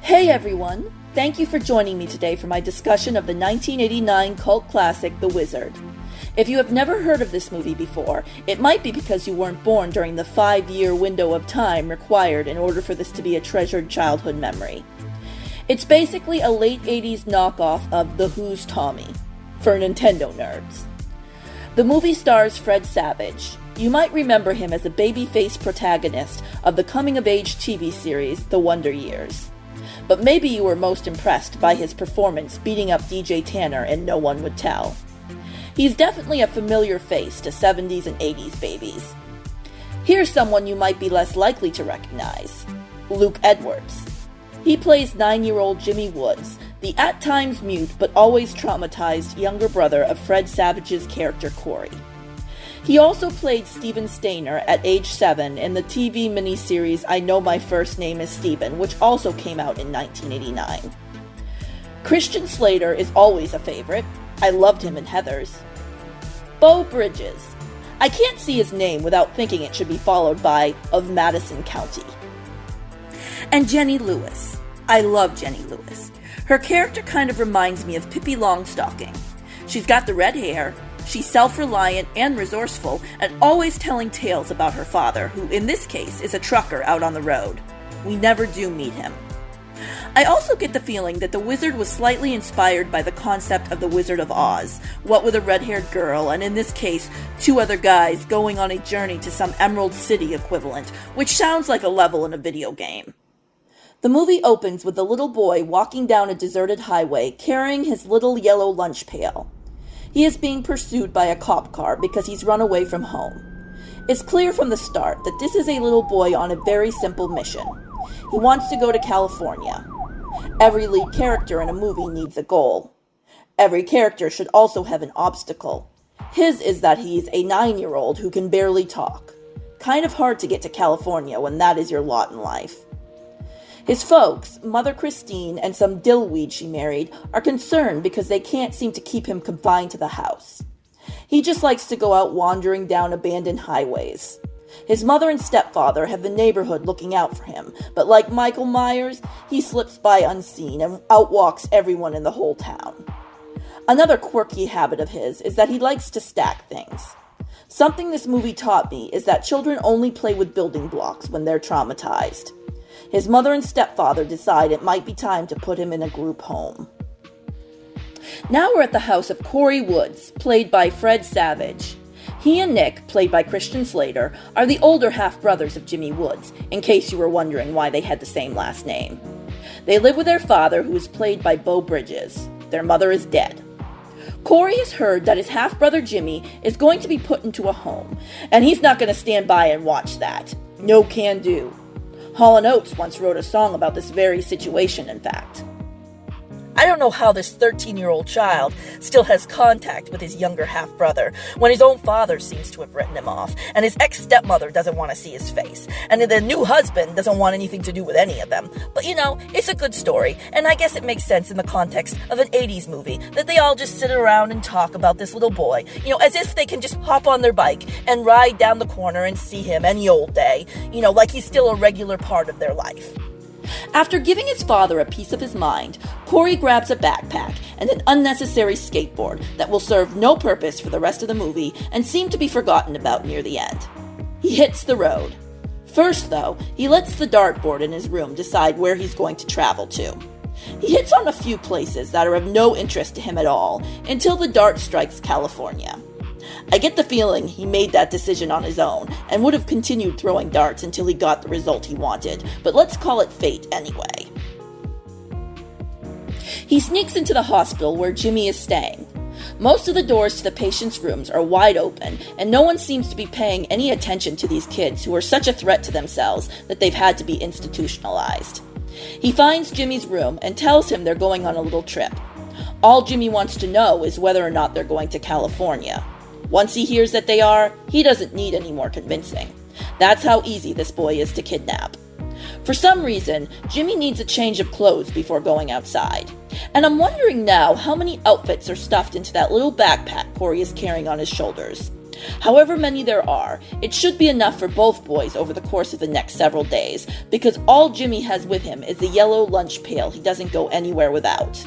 Hey everyone! Thank you for joining me today for my discussion of the 1989 cult classic, The Wizard. If you have never heard of this movie before, it might be because you weren't born during the 5-year window of time required in order for this to be a treasured childhood memory. It's basically a late 80s knockoff of The Who's Tommy, for Nintendo nerds. The movie stars Fred Savage. You might remember him as a baby-faced protagonist of the coming-of-age TV series, The Wonder Years. But maybe you were most impressed by his performance beating up DJ Tanner in No One Would Tell. He's definitely a familiar face to 70s and 80s babies. Here's someone you might be less likely to recognize. Luke Edwards. He plays 9-year-old Jimmy Woods, the at-times mute but always traumatized younger brother of Fred Savage's character Corey. He also played Steven Stayner at age 7 in the TV miniseries I Know My First Name is Steven, which also came out in 1989. Christian Slater is always a favorite. I loved him in Heathers. Beau Bridges. I can't see his name without thinking it should be followed by of Madison County. And Jenny Lewis. I love Jenny Lewis. Her character kind of reminds me of Pippi Longstocking. She's got the red hair, she's self-reliant and resourceful, and always telling tales about her father, who in this case is a trucker out on the road. We never do meet him. I also get the feeling that The Wizard was slightly inspired by the concept of The Wizard of Oz, what with a red-haired girl, and in this case, 2 other guys going on a journey to some Emerald City equivalent, which sounds like a level in a video game. The movie opens with the little boy walking down a deserted highway carrying his little yellow lunch pail. He is being pursued by a cop car because he's run away from home. It's clear from the start that this is a little boy on a very simple mission. He wants to go to California. Every lead character in a movie needs a goal. Every character should also have an obstacle. His is that he's a 9-year-old who can barely talk. Kind of hard to get to California when that is your lot in life. His folks, Mother Christine and some dillweed she married, are concerned because they can't seem to keep him confined to the house. He just likes to go out wandering down abandoned highways. His mother and stepfather have the neighborhood looking out for him, but like Michael Myers, he slips by unseen and outwalks everyone in the whole town. Another quirky habit of his is that he likes to stack things. Something this movie taught me is that children only play with building blocks when they're traumatized. His mother and stepfather decide it might be time to put him in a group home. Now we're at the house of Corey Woods, played by Fred Savage. He and Nick, played by Christian Slater, are the older half-brothers of Jimmy Woods, in case you were wondering why they had the same last name. They live with their father, who is played by Beau Bridges. Their mother is dead. Corey has heard that his half-brother Jimmy is going to be put into a home, and he's not going to stand by and watch that. No can do. Hall & Oates once wrote a song about this very situation, in fact. I don't know how this 13-year-old child still has contact with his younger half-brother when his own father seems to have written him off, and his ex-stepmother doesn't want to see his face, and the new husband doesn't want anything to do with any of them. But it's a good story, and I guess it makes sense in the context of an 80s movie that they all just sit around and talk about this little boy, as if they can just hop on their bike and ride down the corner and see him any old day, like he's still a regular part of their life. After giving his father a piece of his mind, Corey grabs a backpack and an unnecessary skateboard that will serve no purpose for the rest of the movie and seem to be forgotten about near the end. He hits the road. First, though, he lets the dartboard in his room decide where he's going to travel to. He hits on a few places that are of no interest to him at all until the dart strikes California. I get the feeling he made that decision on his own and would have continued throwing darts until he got the result he wanted, but let's call it fate anyway. He sneaks into the hospital where Jimmy is staying. Most of the doors to the patients' rooms are wide open, and no one seems to be paying any attention to these kids who are such a threat to themselves that they've had to be institutionalized. He finds Jimmy's room and tells him they're going on a little trip. All Jimmy wants to know is whether or not they're going to California. Once he hears that they are, he doesn't need any more convincing. That's how easy this boy is to kidnap. For some reason, Jimmy needs a change of clothes before going outside. And I'm wondering now how many outfits are stuffed into that little backpack Corey is carrying on his shoulders. However many there are, it should be enough for both boys over the course of the next several days, because all Jimmy has with him is the yellow lunch pail he doesn't go anywhere without.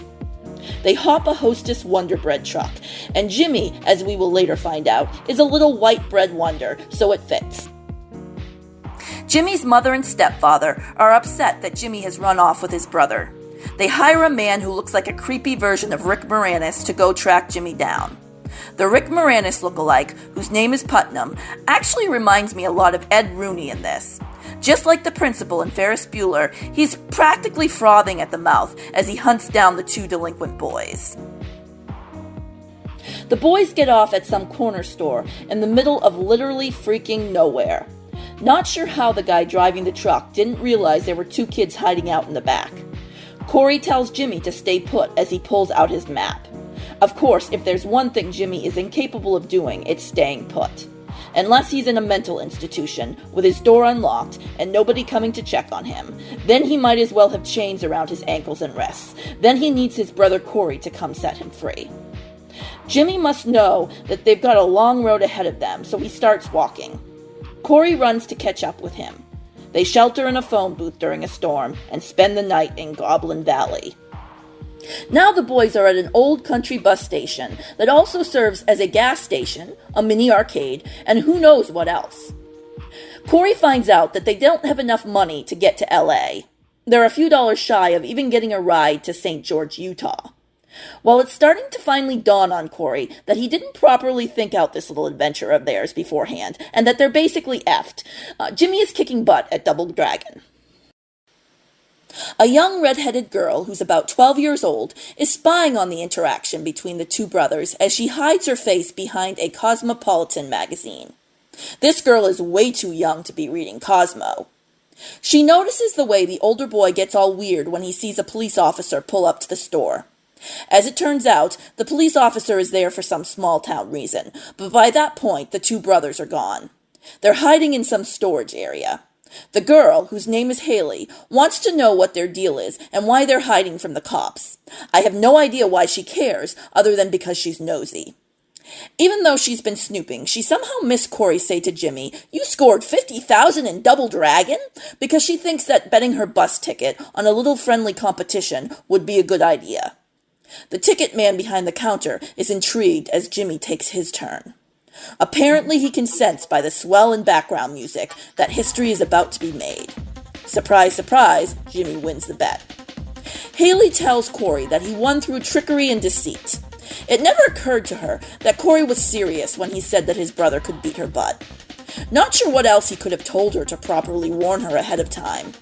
They hop a Hostess Wonder Bread truck, and Jimmy, as we will later find out, is a little white bread wonder, so it fits. Jimmy's mother and stepfather are upset that Jimmy has run off with his brother. They hire a man who looks like a creepy version of Rick Moranis to go track Jimmy down. The Rick Moranis lookalike, whose name is Putnam, actually reminds me a lot of Ed Rooney in this. Just like the principal in Ferris Bueller, he's practically frothing at the mouth as he hunts down the two delinquent boys. The boys get off at some corner store in the middle of literally freaking nowhere. Not sure how the guy driving the truck didn't realize there were two kids hiding out in the back. Corey tells Jimmy to stay put as he pulls out his map. Of course, if there's one thing Jimmy is incapable of doing, it's staying put. Unless he's in a mental institution, with his door unlocked, and nobody coming to check on him, then he might as well have chains around his ankles and wrists. Then he needs his brother Corey to come set him free. Jimmy must know that they've got a long road ahead of them, so he starts walking. Corey runs to catch up with him. They shelter in a phone booth during a storm and spend the night in Goblin Valley. Now the boys are at an old country bus station that also serves as a gas station, a mini arcade, and who knows what else. Corey finds out that they don't have enough money to get to LA. They're a few dollars shy of even getting a ride to St. George, Utah. While it's starting to finally dawn on Corey that he didn't properly think out this little adventure of theirs beforehand, and that they're basically effed, Jimmy is kicking butt at Double Dragon. A young red-headed girl who's about 12 years old is spying on the interaction between the two brothers as she hides her face behind a Cosmopolitan magazine. This girl is way too young to be reading Cosmo. She notices the way the older boy gets all weird when he sees a police officer pull up to the store. As it turns out, the police officer is there for some small-town reason, but by that point, the two brothers are gone. They're hiding in some storage area. The girl, whose name is Haley, wants to know what their deal is and why they're hiding from the cops. I have no idea why she cares, other than because she's nosy. Even though she's been snooping, she somehow missed Corey say to Jimmy, "You scored 50,000 in Double Dragon?" because she thinks that betting her bus ticket on a little friendly competition would be a good idea. The ticket man behind the counter is intrigued as Jimmy takes his turn. Apparently he can sense by the swell and background music that history is about to be made. Surprise, surprise, Jimmy wins the bet. Haley tells Corey that he won through trickery and deceit. It never occurred to her that Corey was serious when he said that his brother could beat her butt. Not sure what else he could have told her to properly warn her ahead of time.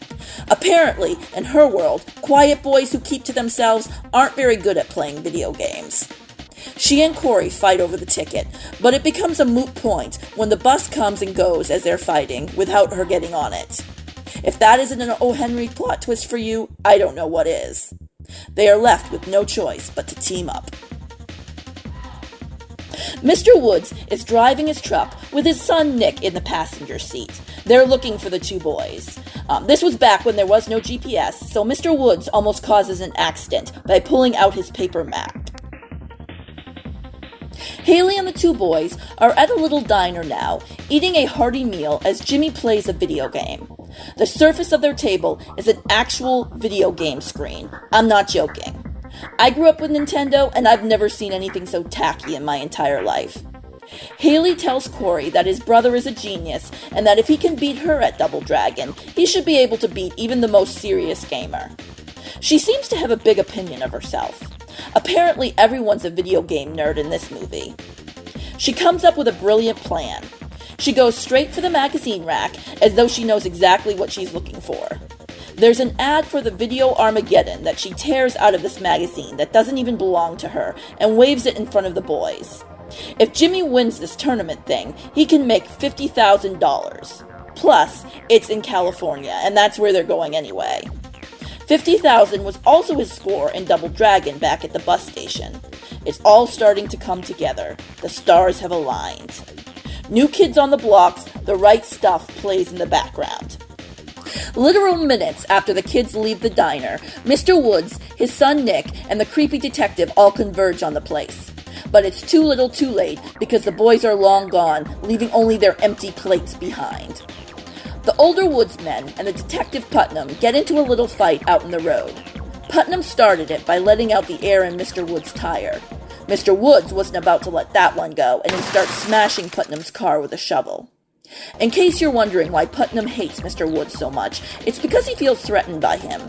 Apparently, in her world, quiet boys who keep to themselves aren't very good at playing video games. She and Corey fight over the ticket, but it becomes a moot point when the bus comes and goes as they're fighting without her getting on it. If that isn't an O. Henry plot twist for you, I don't know what is. They are left with no choice but to team up. Mr. Woods is driving his truck with his son Nick in the passenger seat. They're looking for the two boys. This was back when there was no GPS, so Mr. Woods almost causes an accident by pulling out his paper map. Haley and the two boys are at a little diner now, eating a hearty meal as Jimmy plays a video game. The surface of their table is an actual video game screen. I'm not joking. I grew up with Nintendo, and I've never seen anything so tacky in my entire life. Haley tells Corey that his brother is a genius, and that if he can beat her at Double Dragon, he should be able to beat even the most serious gamer. She seems to have a big opinion of herself. Apparently everyone's a video game nerd in this movie. She comes up with a brilliant plan. She goes straight for the magazine rack as though she knows exactly what she's looking for. There's an ad for the video Armageddon that she tears out of this magazine that doesn't even belong to her and waves it in front of the boys. If Jimmy wins this tournament thing, he can make $50,000. Plus, it's in California, and that's where they're going anyway. 50,000 was also his score in Double Dragon back at the bus station. It's all starting to come together. The stars have aligned. New Kids on the Blocks, The Right Stuff plays in the background. Literal minutes after the kids leave the diner, Mr. Woods, his son Nick, and the creepy detective all converge on the place. But it's too little too late because the boys are long gone, leaving only their empty plates behind. The older woodsmen and the Detective Putnam get into a little fight out in the road. Putnam started it by letting out the air in Mr. Woods' tire. Mr. Woods wasn't about to let that one go and then start smashing Putnam's car with a shovel. In case you're wondering why Putnam hates Mr. Woods so much, it's because he feels threatened by him.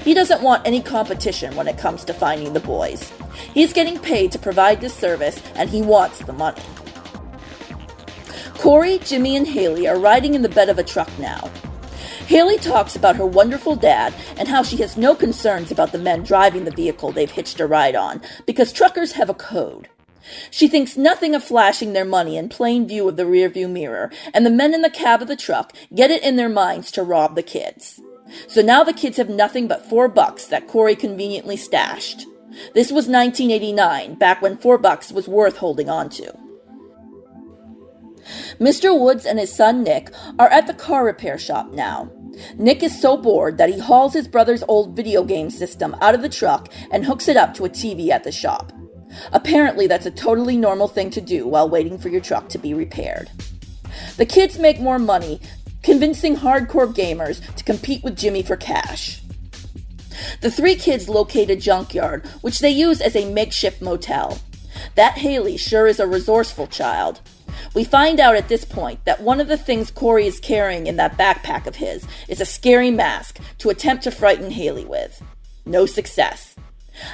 He doesn't want any competition when it comes to finding the boys. He's getting paid to provide this service, and he wants the money. Corey, Jimmy, and Haley are riding in the bed of a truck now. Haley talks about her wonderful dad and how she has no concerns about the men driving the vehicle they've hitched a ride on, because truckers have a code. She thinks nothing of flashing their money in plain view of the rearview mirror, and the men in the cab of the truck get it in their minds to rob the kids. So now the kids have nothing but $4 that Corey conveniently stashed. This was 1989, back when $4 was worth holding on to. Mr. Woods and his son Nick are at the car repair shop now. Nick is so bored that he hauls his brother's old video game system out of the truck and hooks it up to a TV at the shop. Apparently, that's a totally normal thing to do while waiting for your truck to be repaired. The kids make more money, convincing hardcore gamers to compete with Jimmy for cash. The three kids locate a junkyard, which they use as a makeshift motel. That Haley sure is a resourceful child. We find out at this point that one of the things Corey is carrying in that backpack of his is a scary mask to attempt to frighten Haley with. No success.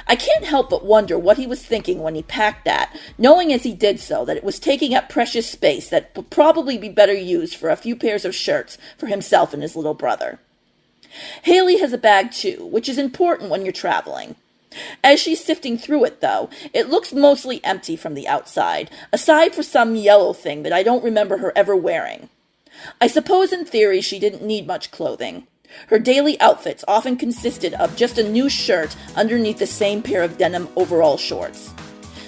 I can't help but wonder what he was thinking when he packed that, knowing as he did so that it was taking up precious space that would probably be better used for a few pairs of shirts for himself and his little brother. Haley has a bag too, which is important when you're traveling. As she's sifting through it, though, it looks mostly empty from the outside, aside for some yellow thing that I don't remember her ever wearing. I suppose in theory she didn't need much clothing. Her daily outfits often consisted of just a new shirt underneath the same pair of denim overall shorts.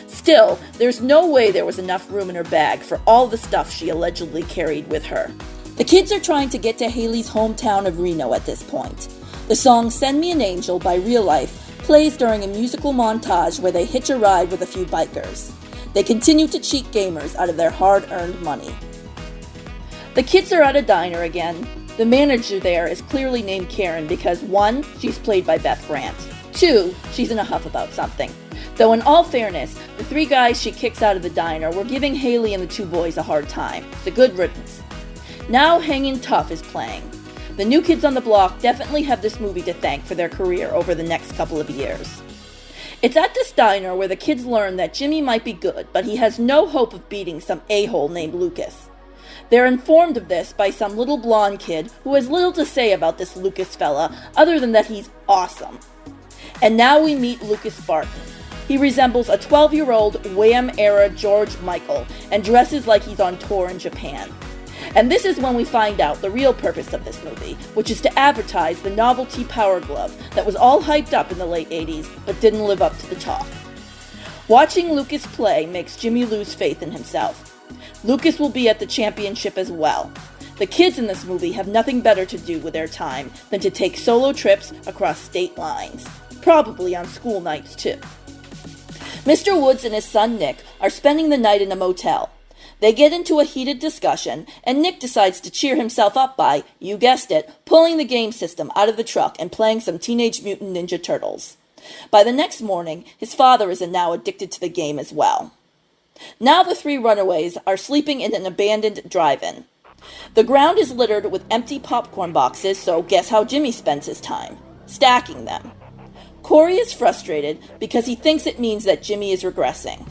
Still, there's no way there was enough room in her bag for all the stuff she allegedly carried with her. The kids are trying to get to Haley's hometown of Reno at this point. The song Send Me an Angel by Real Life plays during a musical montage where they hitch a ride with a few bikers. They continue to cheat gamers out of their hard-earned money. The kids are at a diner again. The manager there is clearly named Karen because 1, she's played by Beth Grant. 2, she's in a huff about something. Though in all fairness, the 3 guys she kicks out of the diner were giving Haley and the 2 boys a hard time. It's a good riddance. Now Hangin' Tough is playing. The new kids on the block definitely have this movie to thank for their career over the next couple of years. It's at this diner where the kids learn that Jimmy might be good, but he has no hope of beating some a-hole named Lucas. They're informed of this by some little blonde kid who has little to say about this Lucas fella other than that he's awesome. And now we meet Lucas Barton. He resembles a 12-year-old Wham-era George Michael and dresses like he's on tour in Japan. And this is when we find out the real purpose of this movie, which is to advertise the novelty Power Glove that was all hyped up in the late 80s but didn't live up to the talk. Watching Lucas play makes Jimmy lose faith in himself. Lucas will be at the championship as well. The kids in this movie have nothing better to do with their time than to take solo trips across state lines. Probably on school nights too. Mr. Woods and his son Nick are spending the night in a motel. They get into a heated discussion, and Nick decides to cheer himself up by, you guessed it, pulling the game system out of the truck and playing some Teenage Mutant Ninja Turtles. By the next morning, his father is now addicted to the game as well. Now the 3 runaways are sleeping in an abandoned drive-in. The ground is littered with empty popcorn boxes, so guess how Jimmy spends his time? Stacking them. Corey is frustrated because he thinks it means that Jimmy is regressing.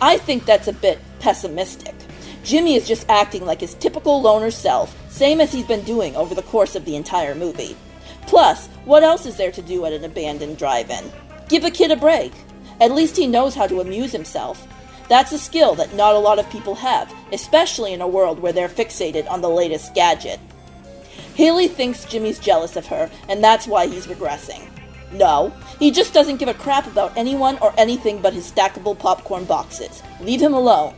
I think that's a bit pessimistic. Jimmy is just acting like his typical loner self, same as he's been doing over the course of the entire movie. Plus, what else is there to do at an abandoned drive-in? Give a kid a break. At least he knows how to amuse himself. That's a skill that not a lot of people have, especially in a world where they're fixated on the latest gadget. Haley thinks Jimmy's jealous of her, and that's why he's regressing. No, he just doesn't give a crap about anyone or anything but his stackable popcorn boxes. Leave him alone.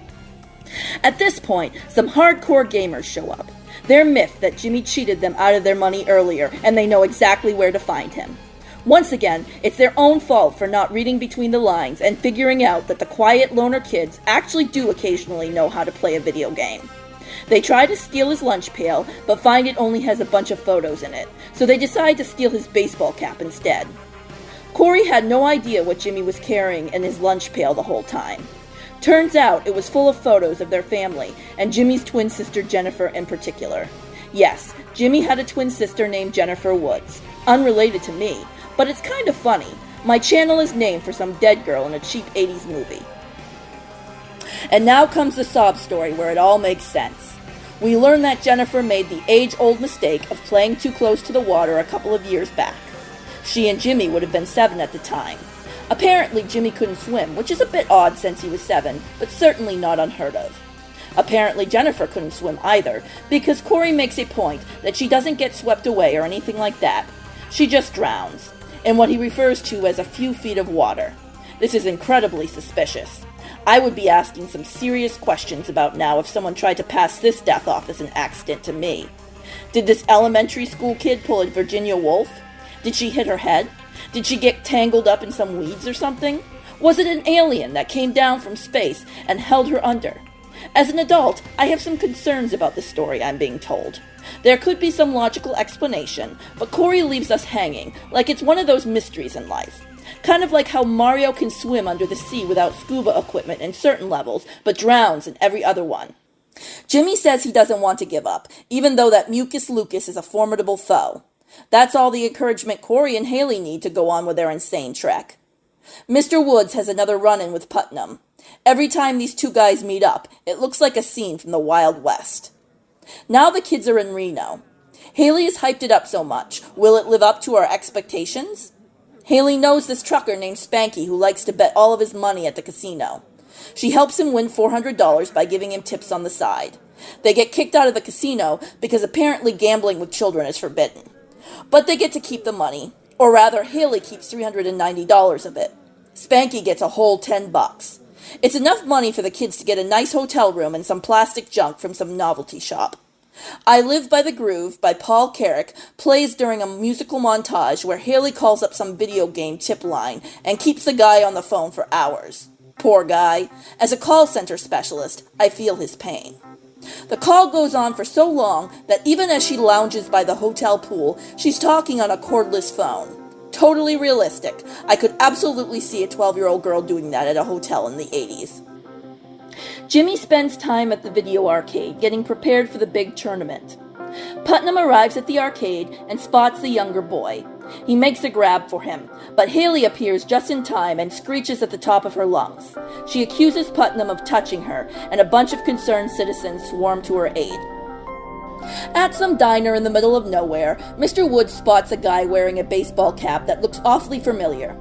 At this point, some hardcore gamers show up. They're miffed that Jimmy cheated them out of their money earlier, and they know exactly where to find him. Once again, it's their own fault for not reading between the lines and figuring out that the quiet loner kids actually do occasionally know how to play a video game. They try to steal his lunch pail, but find it only has a bunch of photos in it, so they decide to steal his baseball cap instead. Corey had no idea what Jimmy was carrying in his lunch pail the whole time. Turns out it was full of photos of their family, and Jimmy's twin sister Jennifer in particular. Yes, Jimmy had a twin sister named Jennifer Woods, unrelated to me, but it's kind of funny. My channel is named for some dead girl in a cheap 80s movie. And now comes the sob story where it all makes sense. We learn that Jennifer made the age-old mistake of playing too close to the water a couple of years back. She and Jimmy would have been 7 at the time. Apparently Jimmy couldn't swim, which is a bit odd since he was 7, but certainly not unheard of. Apparently Jennifer couldn't swim either, because Corey makes a point that she doesn't get swept away or anything like that. She just drowns, in what he refers to as a few feet of water. This is incredibly suspicious. I would be asking some serious questions about now if someone tried to pass this death off as an accident to me. Did this elementary school kid pull a Virginia Woolf? Did she hit her head? Did she get tangled up in some weeds or something? Was it an alien that came down from space and held her under? As an adult, I have some concerns about the story I'm being told. There could be some logical explanation, but Corey leaves us hanging, like it's one of those mysteries in life. Kind of like how Mario can swim under the sea without scuba equipment in certain levels, but drowns in every other one. Jimmy says he doesn't want to give up, even though that Mucus Lucas is a formidable foe. That's all the encouragement Corey and Haley need to go on with their insane trek. Mr. Woods has another run-in with Putnam. Every time these two guys meet up, it looks like a scene from the Wild West. Now the kids are in Reno. Haley has hyped it up so much. Will it live up to our expectations? Haley knows this trucker named Spanky who likes to bet all of his money at the casino. She helps him win $400 by giving him tips on the side. They get kicked out of the casino because apparently gambling with children is forbidden. But they get to keep the money. Or rather, Haley keeps $390 of it. Spanky gets a whole $10. It's enough money for the kids to get a nice hotel room and some plastic junk from some novelty shop. I Live by the Groove by Paul Carrick plays during a musical montage where Haley calls up some video game tip line and keeps the guy on the phone for hours. Poor guy. As a call center specialist, I feel his pain. The call goes on for so long that even as she lounges by the hotel pool, she's talking on a cordless phone. Totally realistic. I could absolutely see a 12-year-old girl doing that at a hotel in the 80s. Jimmy spends time at the video arcade, getting prepared for the big tournament. Putnam arrives at the arcade and spots the younger boy. He makes a grab for him, but Haley appears just in time and screeches at the top of her lungs. She accuses Putnam of touching her, and a bunch of concerned citizens swarm to her aid. At some diner in the middle of nowhere, Mr. Woods spots a guy wearing a baseball cap that looks awfully familiar.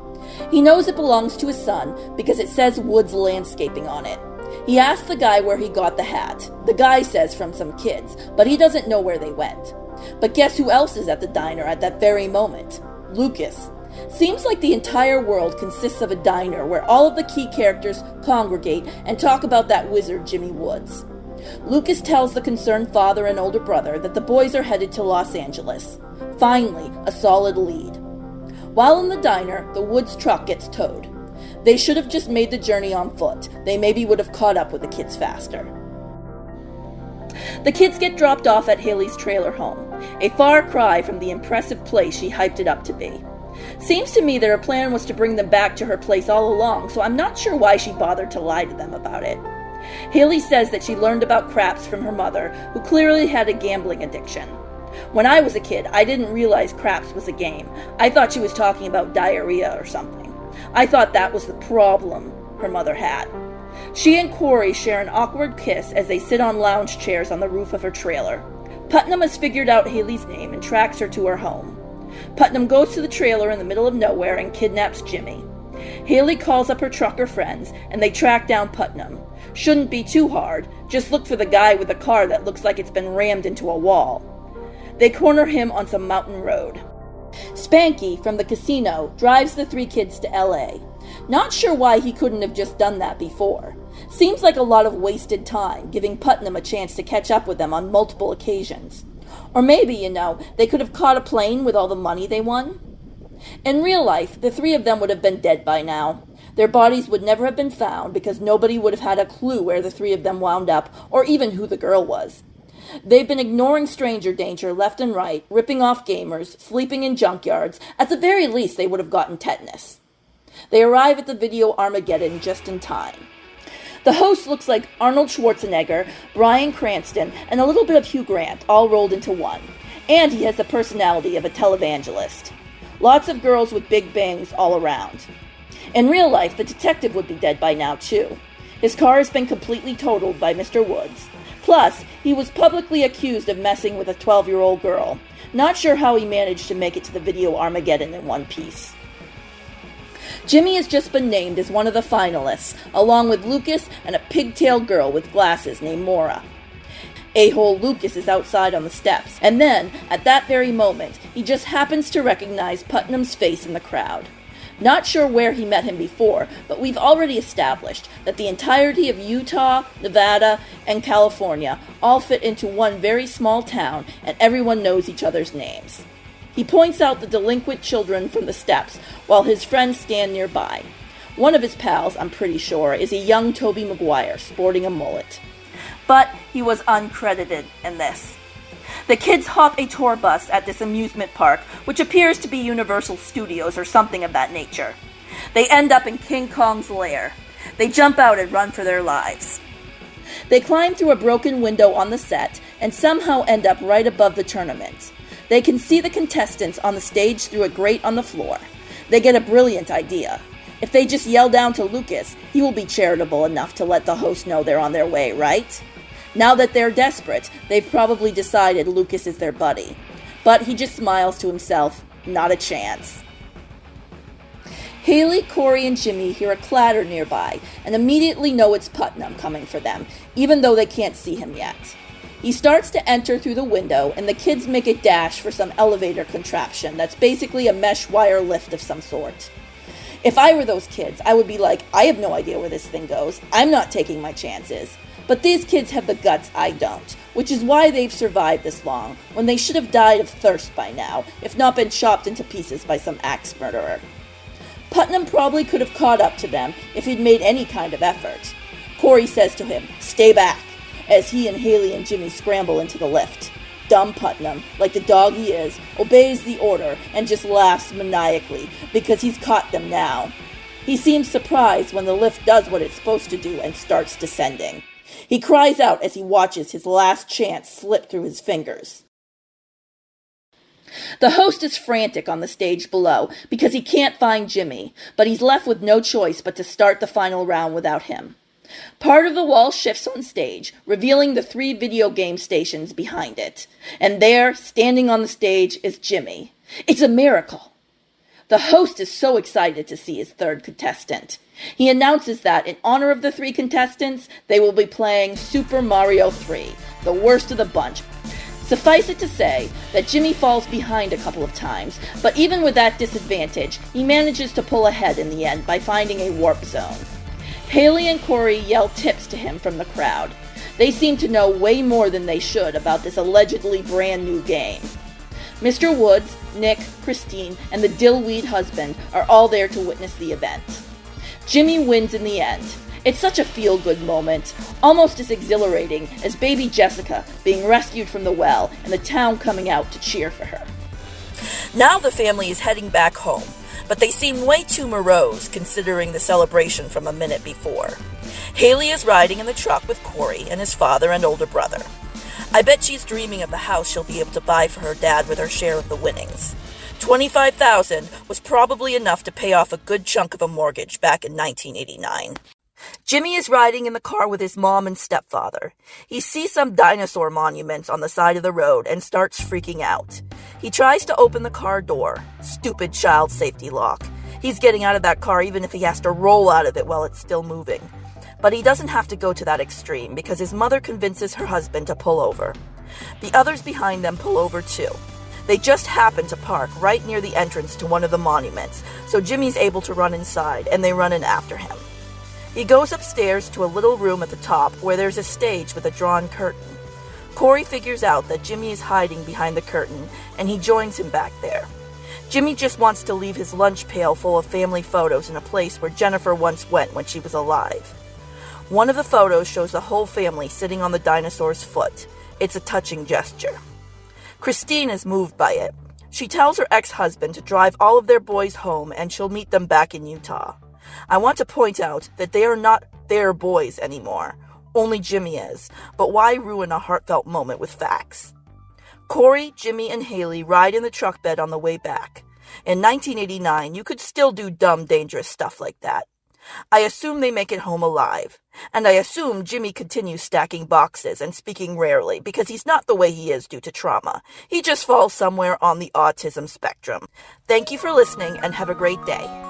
He knows it belongs to his son because it says Woods Landscaping on it. He asks the guy where he got the hat. The guy says from some kids, but he doesn't know where they went. But guess who else is at the diner at that very moment? Lucas. Seems like the entire world consists of a diner where all of the key characters congregate and talk about that wizard Jimmy Woods. Lucas tells the concerned father and older brother that the boys are headed to Los Angeles. Finally, a solid lead. While in the diner, the Woods truck gets towed. They should have just made the journey on foot. They maybe would have caught up with the kids faster. The kids get dropped off at Haley's trailer home, a far cry from the impressive place she hyped it up to be. Seems to me that her plan was to bring them back to her place all along, so I'm not sure why she bothered to lie to them about it. Haley says that she learned about craps from her mother, who clearly had a gambling addiction. When I was a kid, I didn't realize craps was a game. I thought she was talking about diarrhea or something. I thought that was the problem her mother had. She and Corey share an awkward kiss as they sit on lounge chairs on the roof of her trailer. Putnam has figured out Haley's name and tracks her to her home. Putnam goes to the trailer in the middle of nowhere and kidnaps Jimmy. Haley calls up her trucker friends, and they track down Putnam. Shouldn't be too hard. Just look for the guy with the car that looks like it's been rammed into a wall. They corner him on some mountain road. Spanky, from the casino, drives the 3 kids to L.A. Not sure why he couldn't have just done that before. Seems like a lot of wasted time, giving Putnam a chance to catch up with them on multiple occasions. Or maybe, they could have caught a plane with all the money they won. In real life, the three of them would have been dead by now. Their bodies would never have been found because nobody would have had a clue where the three of them wound up or even who the girl was. They've been ignoring stranger danger left and right, ripping off gamers, sleeping in junkyards. At the very least, they would have gotten tetanus. They arrive at the video Armageddon just in time. The host looks like Arnold Schwarzenegger, Bryan Cranston, and a little bit of Hugh Grant, all rolled into one. And he has the personality of a televangelist. Lots of girls with big bangs all around. In real life, the detective would be dead by now, too. His car has been completely totaled by Mr. Woods. Plus, he was publicly accused of messing with a 12-year-old girl. Not sure how he managed to make it to the video Armageddon in one piece. Jimmy has just been named as one of the finalists, along with Lucas and a pigtailed girl with glasses named Maura. A-hole Lucas is outside on the steps, and then, at that very moment, he just happens to recognize Putnam's face in the crowd. Not sure where he met him before, but we've already established that the entirety of Utah, Nevada, and California all fit into one very small town, and everyone knows each other's names. He points out the delinquent children from the steps, while his friends stand nearby. One of his pals, I'm pretty sure, is a young Tobey Maguire, sporting a mullet. But he was uncredited in this. The kids hop a tour bus at this amusement park, which appears to be Universal Studios or something of that nature. They end up in King Kong's lair. They jump out and run for their lives. They climb through a broken window on the set and somehow end up right above the tournament. They can see the contestants on the stage through a grate on the floor. They get a brilliant idea. If they just yell down to Lucas, he will be charitable enough to let the host know they're on their way, right? Now that they're desperate, they've probably decided Lucas is their buddy. But he just smiles to himself, not a chance. Haley, Corey, and Jimmy hear a clatter nearby and immediately know it's Putnam coming for them, even though they can't see him yet. He starts to enter through the window, and the kids make a dash for some elevator contraption that's basically a mesh wire lift of some sort. If I were those kids, I would be like, I have no idea where this thing goes. I'm not taking my chances. But these kids have the guts I don't, which is why they've survived this long, when they should have died of thirst by now, if not been chopped into pieces by some axe murderer. Putnam probably could have caught up to them if he'd made any kind of effort. Corey says to him, "Stay back," as he and Haley and Jimmy scramble into the lift. Dumb Putnam, like the dog he is, obeys the order and just laughs maniacally because he's caught them now. He seems surprised when the lift does what it's supposed to do and starts descending. He cries out as he watches his last chance slip through his fingers. The host is frantic on the stage below because he can't find Jimmy, but he's left with no choice but to start the final round without him. Part of the wall shifts on stage, revealing the 3 video game stations behind it. And there, standing on the stage, is Jimmy. It's a miracle. The host is so excited to see his third contestant. He announces that, in honor of the 3 contestants, they will be playing Super Mario 3, the worst of the bunch. Suffice it to say that Jimmy falls behind a couple of times, but even with that disadvantage, he manages to pull ahead in the end by finding a warp zone. Haley and Corey yell tips to him from the crowd. They seem to know way more than they should about this allegedly brand new game. Mr. Woods, Nick, Christine, and the dillweed husband are all there to witness the event. Jimmy wins in the end. It's such a feel-good moment, almost as exhilarating as baby Jessica being rescued from the well and the town coming out to cheer for her. Now the family is heading back home, but they seem way too morose considering the celebration from a minute before. Haley is riding in the truck with Corey and his father and older brother. I bet she's dreaming of the house she'll be able to buy for her dad with her share of the winnings. $25,000 was probably enough to pay off a good chunk of a mortgage back in 1989. Jimmy is riding in the car with his mom and stepfather. He sees some dinosaur monuments on the side of the road and starts freaking out. He tries to open the car door. Stupid child safety lock. He's getting out of that car even if he has to roll out of it while it's still moving. But he doesn't have to go to that extreme because his mother convinces her husband to pull over. The others behind them pull over too. They just happen to park right near the entrance to one of the monuments, so Jimmy's able to run inside, and they run in after him. He goes upstairs to a little room at the top where there's a stage with a drawn curtain. Corey figures out that Jimmy is hiding behind the curtain, and he joins him back there. Jimmy just wants to leave his lunch pail full of family photos in a place where Jennifer once went when she was alive. One of the photos shows the whole family sitting on the dinosaur's foot. It's a touching gesture. Christine is moved by it. She tells her ex-husband to drive all of their boys home and she'll meet them back in Utah. I want to point out that they are not their boys anymore. Only Jimmy is, but why ruin a heartfelt moment with facts? Corey, Jimmy, and Haley ride in the truck bed on the way back. In 1989, you could still do dumb, dangerous stuff like that. I assume they make it home alive. And I assume Jimmy continues stacking boxes and speaking rarely because he's not the way he is due to trauma. He just falls somewhere on the autism spectrum. Thank you for listening and have a great day.